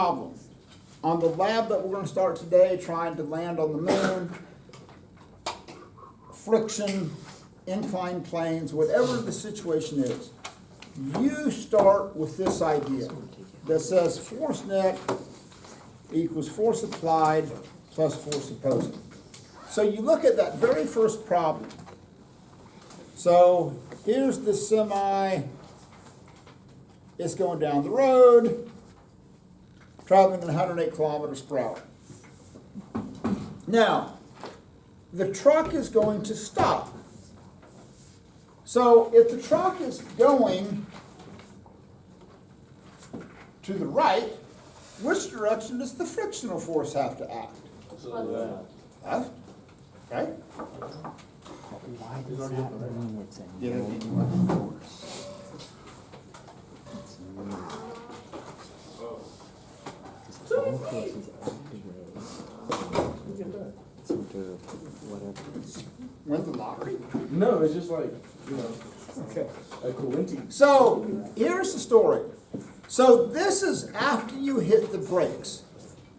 problem. On the lab that we're going to start today, trying to land on the moon, friction, inclined planes, whatever the situation is, you start with this idea that says force net equals force applied plus force opposing. So you look at that very first problem. So here's the semi, it's going down the road, traveling at 108 kilometers per hour. Now, the truck is going to stop. So if the truck is going to the right, which direction does the frictional force have to act? Left. Right? Why does that mean it's a Yeah, no that'd be force? It's weird. Because all forces activate center of whatever. Win the lottery? No, it's just like, Okay. a coincidence. So here's the story. So this is after you hit the brakes.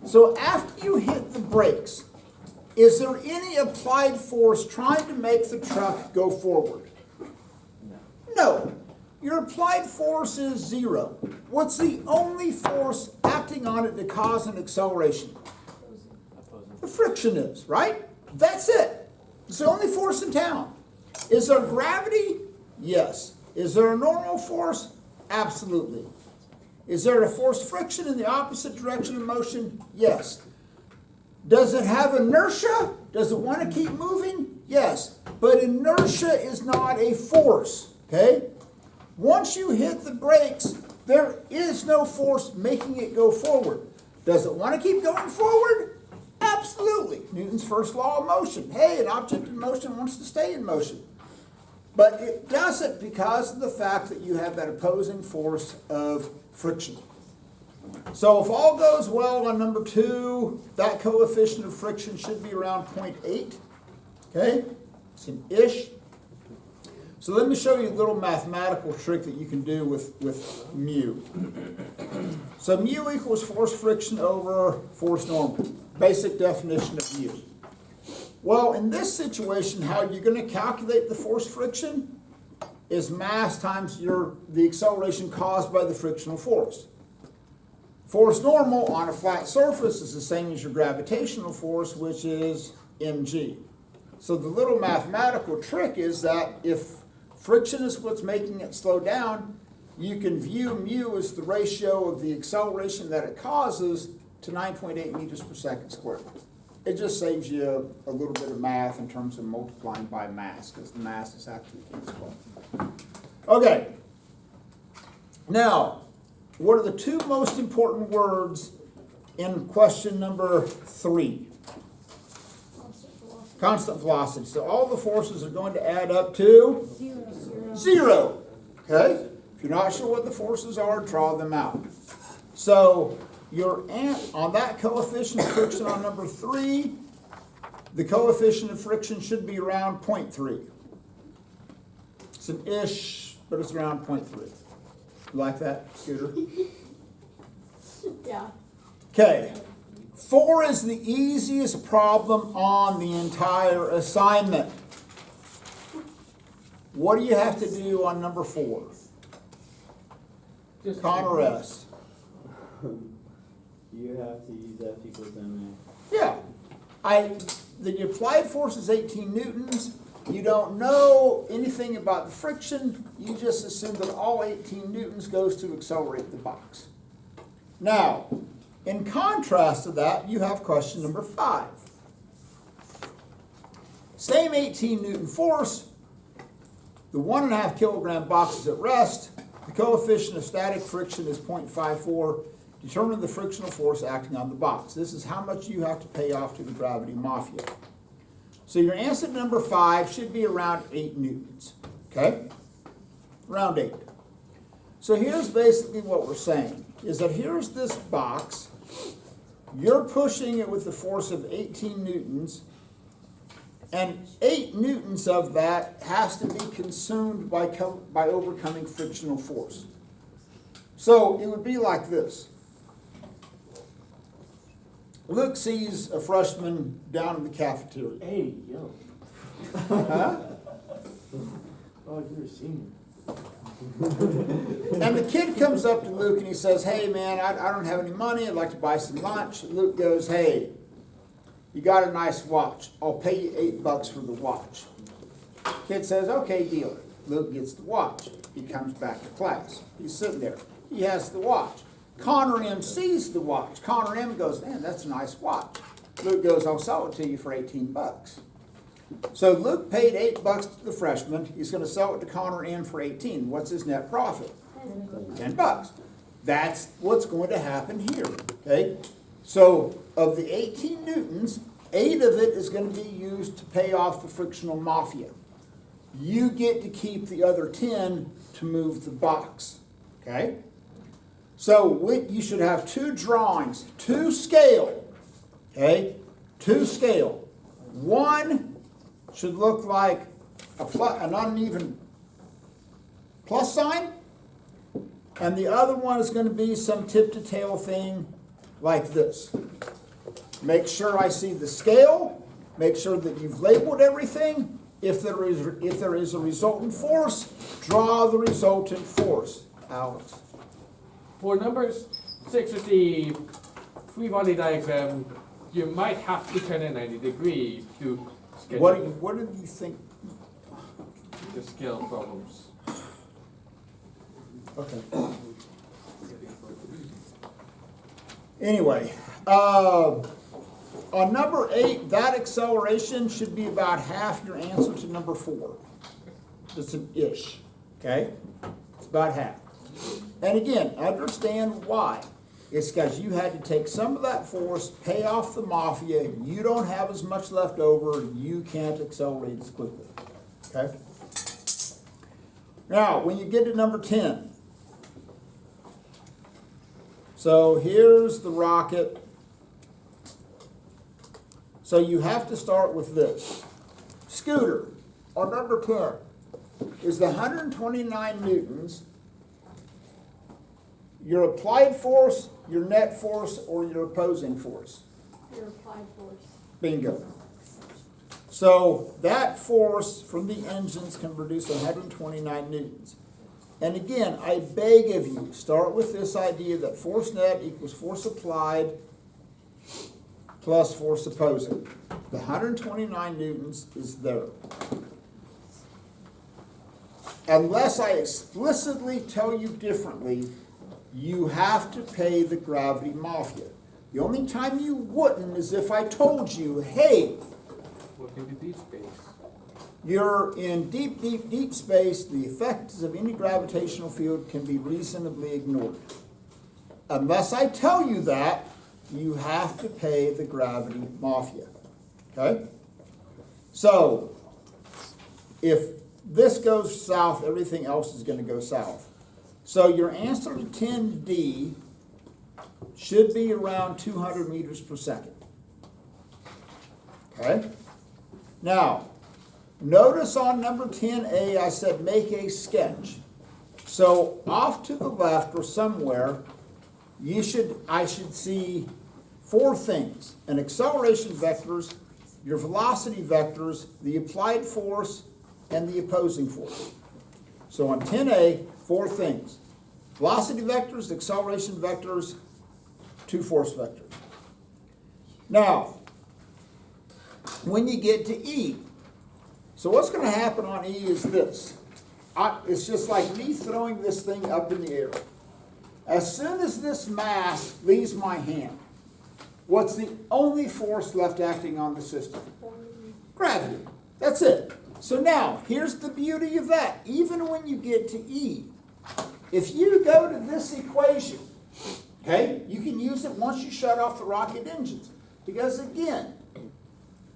So after you hit the brakes, is there any applied force trying to make the truck go forward? No. Your applied force is zero. What's the only force acting on it to cause an acceleration? The friction is, right? That's it. It's the only force in town. Is there gravity? Yes. Is there a normal force? Absolutely. Is there a forced friction in the opposite direction of motion? Yes. Does it have inertia? Does it want to keep moving? Yes. But inertia is not a force, okay? Once you hit the brakes, there is no force making it go forward. Does it want to keep going forward? Absolutely. Newton's first law of motion. Hey, an object in motion wants to stay in motion. But it doesn't because of the fact that you have that opposing force of friction. So if all goes well on number 2, that coefficient of friction should be around 0.8. Okay? It's an ish. So let me show you a little mathematical trick that you can do with mu. So mu equals force friction over force normal. Basic definition of mu. Well, in this situation, how you're going to calculate the force friction is mass times the acceleration caused by the frictional force. Force normal on a flat surface is the same as your gravitational force, which is mg. So the little mathematical trick is that if friction is what's making it slow down, you can view mu as the ratio of the acceleration that it causes to 9.8 meters per second squared. It just saves you a little bit of math in terms of multiplying by mass, because the mass is actually canceled. Okay. Now, what are the 2 most important words in question number 3? Constant velocity. So all the forces are going to add up to? Zero. Okay? If you're not sure what the forces are, draw them out. So on that coefficient of friction on number 3, the coefficient of friction should be around 0.3. It's an ish, but it's around 0.3. You like that, Scooter? Yeah. Okay. 4 is the easiest problem on the entire assignment. What do you have to do on number 4? Connor S. You have to use F equals ma. Yeah. The applied force is 18 newtons. You don't know anything about the friction. You just assume that all 18 newtons goes to accelerate the box. Now, in contrast to that, you have question number 5. Same 18 newton force. The 1.5 kilogram box is at rest. The coefficient of static friction is 0.54. Determine the frictional force acting on the box. This is how much you have to pay off to the gravity mafia. So your answer to number 5 should be around 8 newtons. Okay? Around 8. So here's basically what we're saying, is that here's this box. You're pushing it with the force of 18 newtons, and 8 newtons of that has to be consumed by overcoming frictional force. So it would be like this. Luke sees a freshman down in the cafeteria. Hey, yo. Huh? Oh, you're a senior. And the kid comes up to Luke and he says, hey man, I don't have any money, I'd like to buy some lunch. Luke goes, hey, you got a nice watch. I'll pay you $8 for the watch. Kid says, okay, deal. Luke gets the watch. He comes back to class. He's sitting there. He has the watch. Connor M sees the watch. Connor M goes, man, that's a nice watch. Luke goes, I'll sell it to you for $18. So Luke paid $8 to the freshman. He's going to sell it to Connor M for 18. What's his net profit? $10. That's what's going to happen here. Okay? So of the 18 newtons, 8 of it is going to be used to pay off the frictional mafia. You get to keep the other 10 to move the box. Okay? So you should have 2 drawings, 2 scale. Okay? 2 scale. One should look like an uneven plus sign, and the other one is going to be some tip to tail thing like this. Make sure I see the scale, make sure that you've labeled everything. If there is a resultant force, draw the resultant force. Alex. For numbers 6 of the free body diagram, you might have to turn it 90 degrees to What do you think? the scale problems. Okay. Anyway, on number 8, that acceleration should be about half your answer to number 4. Just an ish, okay? It's about half. And again, understand why. It's because you had to take some of that force, pay off the mafia, you don't have as much left over, you can't accelerate as quickly, okay? Now, when you get to number 10, so here's the rocket. So you have to start with this. Scooter, on number 10, is the 129 newtons your applied force, your net force, or your opposing force? Your applied force. Bingo. So that force from the engines can produce 129 newtons. And again, I beg of you, start with this idea that force net equals force applied plus force opposing. The 129 newtons is there. Unless I explicitly tell you differently, you have to pay the gravity mafia. The only time you wouldn't is if I told you, hey, What can be deep space? you're in deep, deep, deep space, the effects of any gravitational field can be reasonably ignored. Unless I tell you that, you have to pay the gravity mafia. Okay? So, if this goes south, everything else is going to go south. So your answer to 10D should be around 200 meters per second. Okay? Now, notice on number 10A, I said make a sketch. So off to the left or somewhere, I should see 4 things: an acceleration vectors, your velocity vectors, the applied force, and the opposing force. So on 10A, 4 things: velocity vectors, acceleration vectors, 2 force vectors. Now, when you get to E, so what's going to happen on E is this. It's just like me throwing this thing up in the air. As soon as this mass leaves my hand, what's the only force left acting on the system? Gravity. That's it. So now, here's the beauty of that. Even when you get to E, if you go to this equation, okay, you can use it once you shut off the rocket engines. Because again,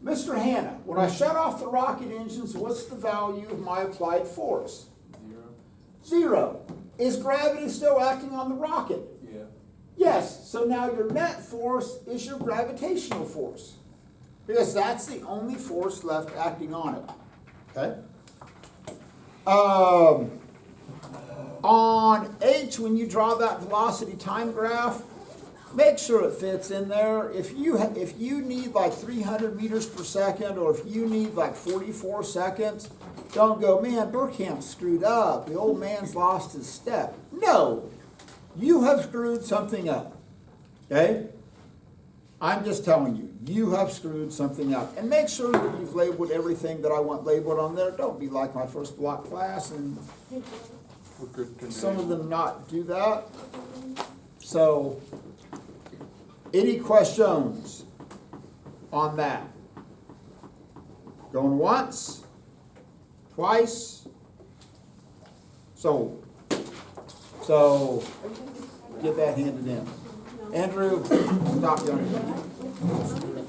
Mr. Hanna, when I shut off the rocket engines, what's the value of my applied force? 0. Is gravity still acting on the rocket? Yeah. Yes. So now your net force is your gravitational force. Because that's the only force left acting on it. Okay? On H, when you draw that velocity time graph, make sure it fits in there. If you need like 300 meters per second, or if you need like 44 seconds, don't go, man, Burkhamp's screwed up. The old man's lost his step. No, you have screwed something up. Okay? I'm just telling you, you have screwed something up. And make sure that you've labeled everything that I want labeled on there. Don't be like my first block class and We're good to some of know. them not do that. So, any questions on that? Going once? Twice? So, get that handed in. Andrew, stop you on your.